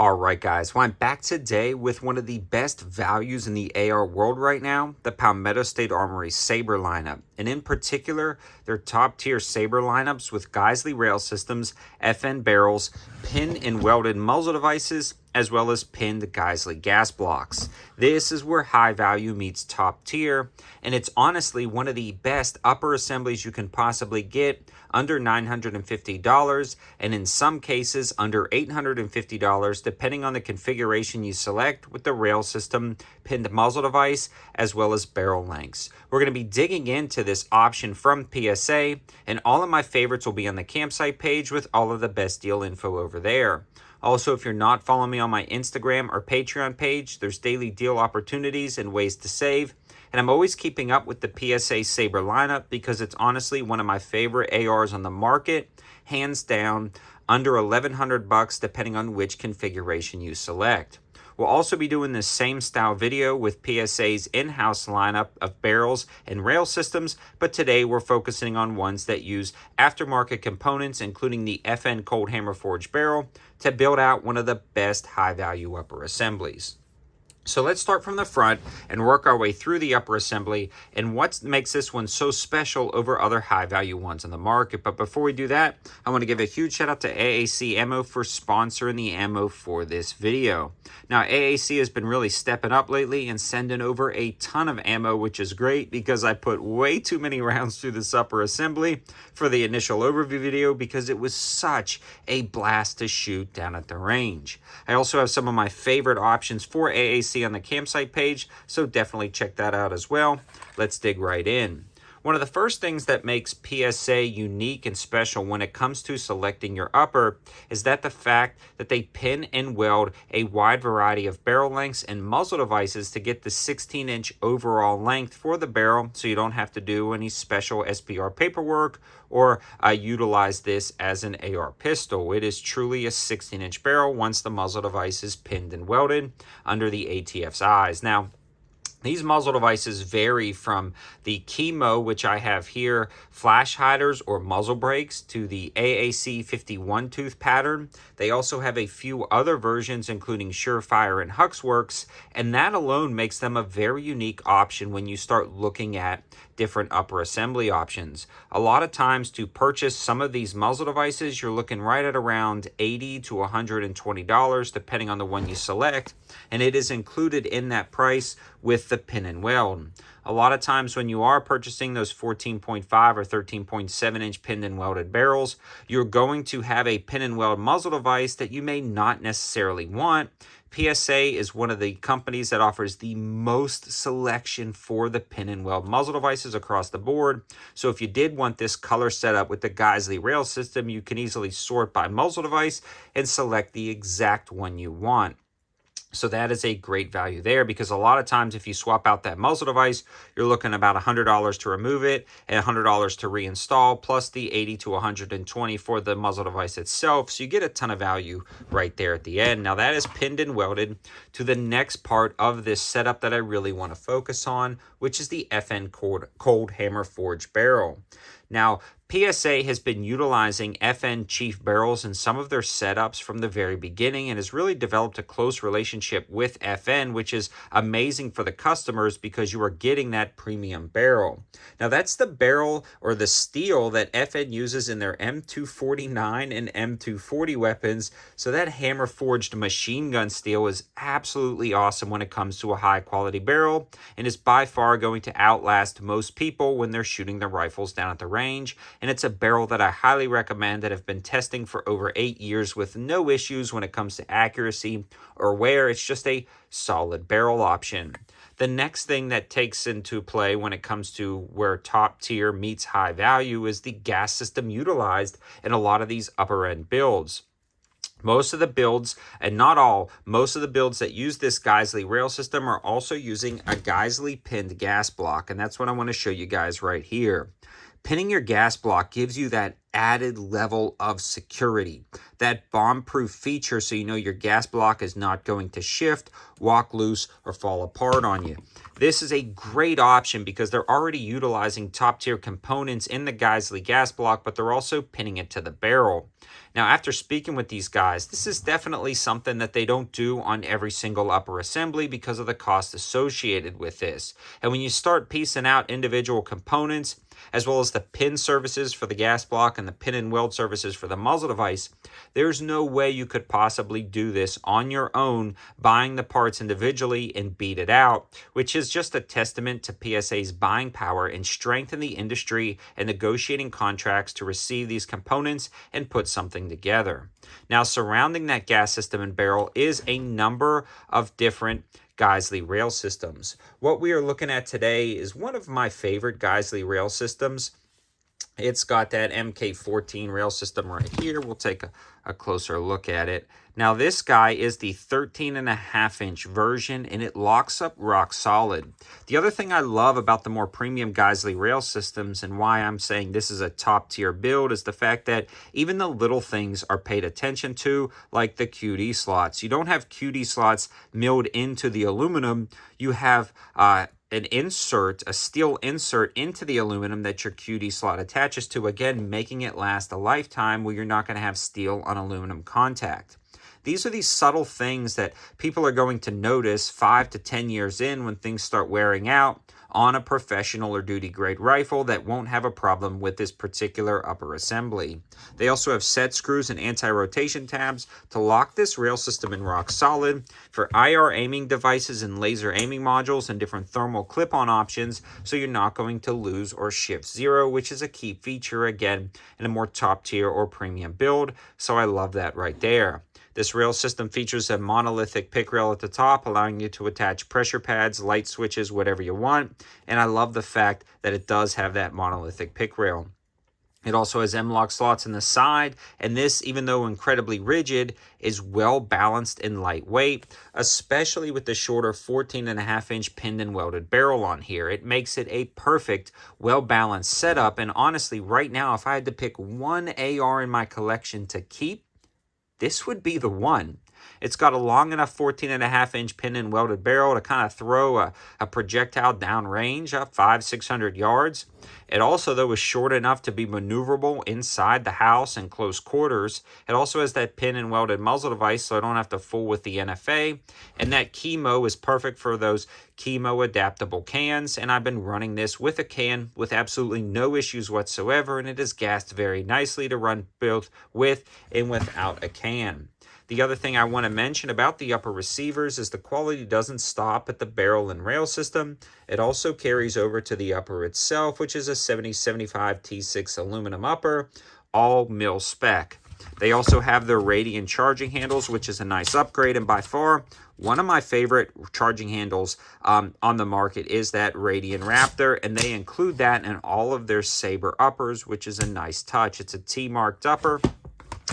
All right, guys. Well, I'm back today with one of the best values in the AR world right now, the Palmetto State Armory Saber lineup. And in particular, their top tier Saber lineups with Geissele rail systems, FN barrels, pin and welded muzzle devices, as well as pinned Geissele gas blocks. This is where high value meets top tier, and it's honestly one of the best upper assemblies you can possibly get, under $950, and in some cases under $850, depending on the configuration you select with the rail system, pinned muzzle device, as well as barrel lengths. We're going to be digging into this option from PSA, and all of my favorites will be on the campsite page with all of the best deal info over there. Also, if you're not following me on my Instagram or Patreon page, there's daily deal opportunities and ways to save. And I'm always keeping up with the PSA Saber lineup because it's honestly one of my favorite ARs on the market, hands down, under $1,100 depending on which configuration you select. We'll also be doing the same style video with PSA's in-house lineup of barrels and rail systems, but today we're focusing on ones that use aftermarket components, including the FN Cold Hammer Forged barrel, to build out one of the best high-value upper assemblies. So let's start from the front and work our way through the upper assembly and what makes this one so special over other high value ones on the market. But before we do that, I want to give a huge shout out to AAC Ammo for sponsoring the ammo for this video. Now AAC has been really stepping up lately and sending over a ton of ammo, which is great because I put way too many rounds through this upper assembly for the initial overview video because it was such a blast to shoot down at the range. I also have some of my favorite options for AAC on the campsite page, so definitely check that out as well. Let's dig right in. One of the first things that makes PSA unique and special when it comes to selecting your upper is that the fact that they pin and weld a wide variety of barrel lengths and muzzle devices to get the 16-inch overall length for the barrel, so you don't have to do any special SPR paperwork or utilize this as an AR pistol. It is truly a 16-inch barrel once the muzzle device is pinned and welded under the ATF's eyes. Now, these muzzle devices vary from the Chemo, which I have here, flash hiders or muzzle brakes, to the AAC 51 tooth pattern. They also have a few other versions, including Surefire and Huxworks, and that alone makes them a very unique option when you start looking at different upper assembly options. A lot of times to purchase some of these muzzle devices, you're looking right at around $80 to $120, depending on the one you select, and it is included in that price with the pin and weld. A lot of times when you are purchasing those 14.5 or 13.7 inch pinned and welded barrels, you're going to have a pin and weld muzzle device that you may not necessarily want. PSA is one of the companies that offers the most selection for the pin and weld muzzle devices across the board. So if you did want this color setup with the Geissele rail system, you can easily sort by muzzle device and select the exact one you want. So that is a great value there because a lot of times if you swap out that muzzle device, you're looking about $100 to remove it and $100 to reinstall, plus the $80 to $120 for the muzzle device itself. So you get a ton of value right there at the end. Now that is pinned and welded to the next part of this setup that I really want to focus on, which is the FN Cold Hammer Forged barrel. Now, PSA has been utilizing FN Chief barrels in some of their setups from the very beginning and has really developed a close relationship with FN, which is amazing for the customers because you are getting that premium barrel. Now, that's the barrel or the steel that FN uses in their M249 and M240 weapons, so that hammer forged machine gun steel is absolutely awesome when it comes to a high quality barrel and is by far going to outlast most people when they're shooting their rifles down at the range. And it's a barrel that I highly recommend that have been testing for over 8 years with no issues when it comes to accuracy or wear. It's just a solid barrel option. The next thing that takes into play when it comes to where top tier meets high value is the gas system utilized in a lot of these upper end builds. Most of the builds, and not all, most of the builds that use this Geissele rail system are also using a Geissele pinned gas block, and that's what I want to show you guys right here. Pinning your gas block gives you that added level of security, that bomb-proof feature so you know your gas block is not going to shift, walk loose, or fall apart on you. This is a great option because they're already utilizing top-tier components in the Geissele gas block, but they're also pinning it to the barrel. Now, after speaking with these guys, this is definitely something that they don't do on every single upper assembly because of the cost associated with this. And when you start piecing out individual components, as well as the pin services for the gas block and the pin and weld services for the muzzle device, there's no way you could possibly do this on your own, buying the parts individually and beat it out, which is just a testament to PSA's buying power and strength in the industry and negotiating contracts to receive these components and put something together. Now, surrounding that gas system and barrel is a number of different Geissele rail systems. What we are looking at today is one of my favorite Geissele rail systems. It's got that MK14 rail system right here. We'll take a closer look at it. Now, this guy is the 13.5-inch version, and it locks up rock solid. The other thing I love about the more premium Geissele rail systems and why I'm saying this is a top-tier build is the fact that even the little things are paid attention to, like the QD slots. You don't have QD slots milled into the aluminum. You have an insert, a steel insert into the aluminum that your QD slot attaches to, again, making it last a lifetime where you're not going to have steel on aluminum contact. These are these subtle things that people are going to notice 5 to 10 years in when things start wearing out on a professional or duty grade rifle that won't have a problem with this particular upper assembly. They also have set screws and anti-rotation tabs to lock this rail system in rock solid for IR aiming devices and laser aiming modules and different thermal clip-on options, so you're not going to lose or shift zero, which is a key feature again in a more top tier or premium build. So I love that right there. This rail system features a monolithic pick rail at the top, allowing you to attach pressure pads, light switches, whatever you want. And I love the fact that it does have that monolithic pick rail. It also has M-LOK slots in the side, and this, even though incredibly rigid, is well balanced and lightweight, especially with the shorter 14.5-inch pinned and welded barrel on here. It makes it a perfect, well-balanced setup, and honestly, right now, if I had to pick one AR in my collection to keep, this would be the one. It's got a long enough 14.5-inch pin and welded barrel to kind of throw a projectile downrange up 500-600 yards. It also, though, is short enough to be maneuverable inside the house in close quarters. It also has that pin and welded muzzle device, so I don't have to fool with the NFA. And that Kemo is perfect for those Kemo adaptable cans. And I've been running this with a can with absolutely no issues whatsoever. And it is gassed very nicely to run both with and without a can. The other thing I want to mention about the upper receivers is the quality doesn't stop at the barrel and rail system. It also carries over to the upper itself, which is a 7075 T6 aluminum upper, all mil spec. They also have their Radian charging handles, which is a nice upgrade, and by far one of my favorite charging handles on the market is that Radian Raptor, and they include that in all of their Saber uppers, which is a nice touch. It's a T-marked upper.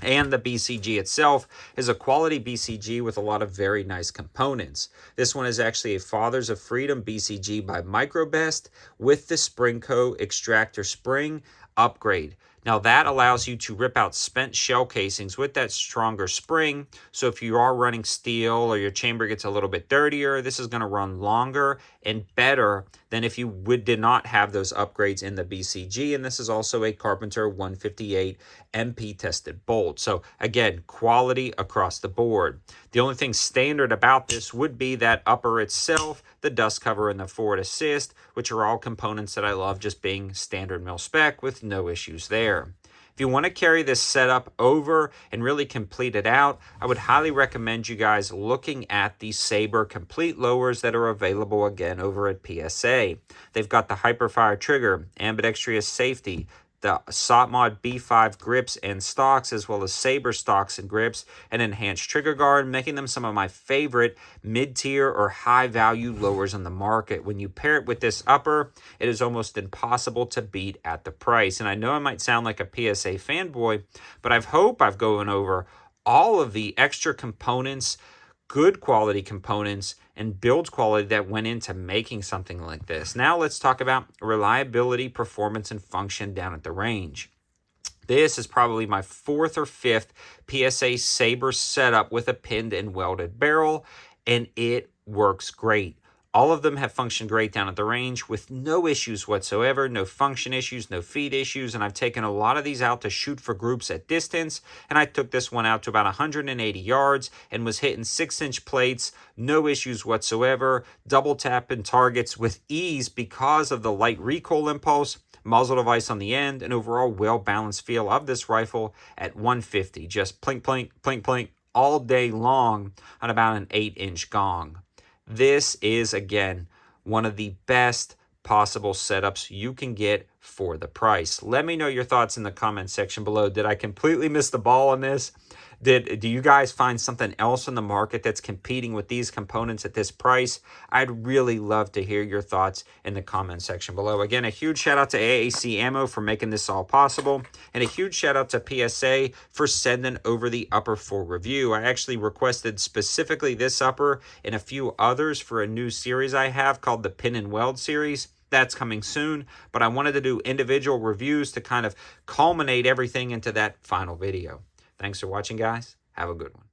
And the BCG itself is a quality BCG with a lot of very nice components. This one is actually a Fathers of Freedom BCG by Microbest with the Springco extractor spring upgrade. Now that allows you to rip out spent shell casings with that stronger spring. So if you are running steel or your chamber gets a little bit dirtier, this is going to run longer and better than if you did not have those upgrades in the BCG. And this is also a Carpenter 158 MP tested bolt. So again, quality across the board. The only thing standard about this would be that upper itself, the dust cover, and the forward assist, which are all components that I love just being standard mil spec with no issues there. If you want to carry this setup over and really complete it out, I would highly recommend you guys looking at the Saber complete lowers that are available again over at PSA. They've got the Hyperfire trigger, ambidextrous safety, the SOTMOD B5 grips and stocks, as well as Saber stocks and grips, and enhanced trigger guard, making them some of my favorite mid-tier or high-value lowers on the market. When you pair it with this upper, it is almost impossible to beat at the price. And I know I might sound like a PSA fanboy, but I hope I've gone over all of the extra components, good quality components and build quality that went into making something like this. Now let's talk about reliability, performance, and function down at the range. This is probably my 4th or 5th PSA Saber setup with a pinned and welded barrel, and it works great. All of them have functioned great down at the range with no issues whatsoever, no function issues, no feed issues, and I've taken a lot of these out to shoot for groups at distance, and I took this one out to about 180 yards and was hitting 6-inch plates, no issues whatsoever, double tapping targets with ease because of the light recoil impulse, muzzle device on the end, and overall well-balanced feel of this rifle at 150. Just plink, plink, plink, plink all day long on about an 8-inch gong. This is, again, one of the best possible setups you can get for the price. Let me know your thoughts in the comment section below. Did I completely miss the ball on this? Do you guys find something else in the market that's competing with these components at this price? I'd really love to hear your thoughts in the comment section below. Again, a huge shout out to AAC Ammo for making this all possible, and a huge shout out to PSA for sending over the upper for review. I actually requested specifically this upper and a few others for a new series I have called the Pin and Weld series. That's coming soon, but I wanted to do individual reviews to kind of culminate everything into that final video. Thanks for watching, guys. Have a good one.